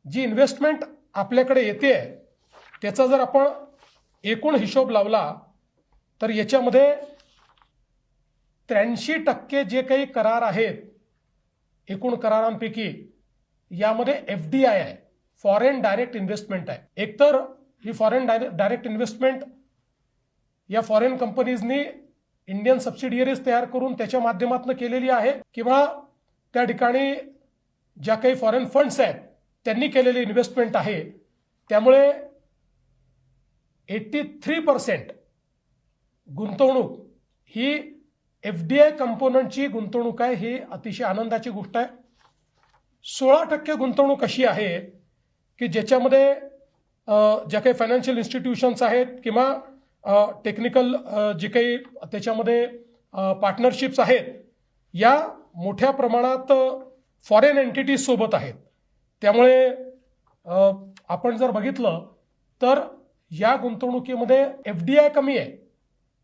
जी investment आपल्याकडे येते त्याचा जर आपण एकूण हिशोब लावला तर याच्यामध्ये 83% जे काही करार आहेत एकूण करारांपैकी यामध्ये FDI आहे, फॉरेन डायरेक्ट इन्व्हेस्टमेंट आहे. एकतर ही फॉरेन डायरेक्ट इन्व्हेस्टमेंट या फॉरेन कंपनीजनी इंडियन सबसिडियरीज तयार करून त्याच्या माध्यमातून केलेली आहे किंवा त्या ठिकाणी ज्या काही फॉरेन फंड्स आहेत त्यांनी केलेली इन्व्हेस्टमेंट आहे. त्यामुळे 83% गुंतवणूक ही FDI कंपोनंटची गुंतवणूक आहे. ही अतिशय आनंदाची गोष्ट आहे. 16% गुंतवणूक अशी आहे की ज्याच्यामध्ये ज्या काही फायनान्शियल इन्स्टिट्यूशन्स आहेत किंवा टेक्निकल जे काही त्याच्यामध्ये पार्टनरशिप्स आहेत या मोठ्या प्रमाणात फॉरेन एंटिटीज सोबत आहेत. त्यामुळे आपण जर बघितलं तर या गुंतवणुकीमध्ये FDI कमी आहे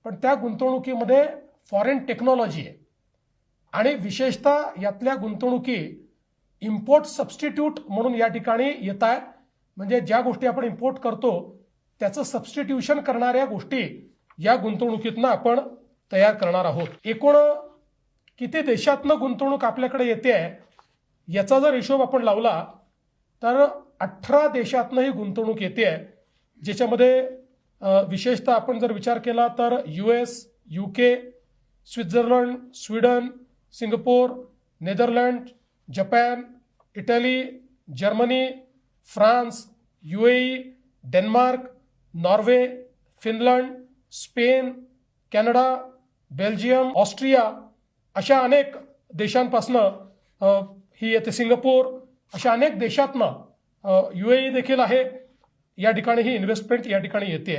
पण त्या गुंतवणुकीमध्ये फॉरेन टेक्नॉलॉजी आहे आणि विशेषतः यातल्या गुंतवणुकी इम्पोर्ट सबस्टिट्यूट म्हणून या ठिकाणी येत आहेत. म्हणजे ज्या गोष्टी आपण इम्पोर्ट करतो त्याचं सबस्टिट्यूशन करणाऱ्या गोष्टी या गुंतवणुकीतनं आपण तयार करणार आहोत. एकूण किती देशातनं गुंतवणूक आपल्याकडे येते आहे याचा जर हिशोब आपण लावला तर 18 देशातनं ही गुंतवणूक येते आहे. ज्याच्यामध्ये विशेषतः आपण जर विचार केला तर US, UK, Switzerland, Sweden, Singapore, Netherland, Japan, Italy, Germany, France, UAE, Denmark, Norway, Finland, Spain, Canada, Belgium, Austria अशा अनेक देशांपासनं ही येते. सिंगापूर अशा अनेक देशातनं UAE देखील आहे. या ठिकाणी ही इन्व्हेस्टमेंट या ठिकाणी येते.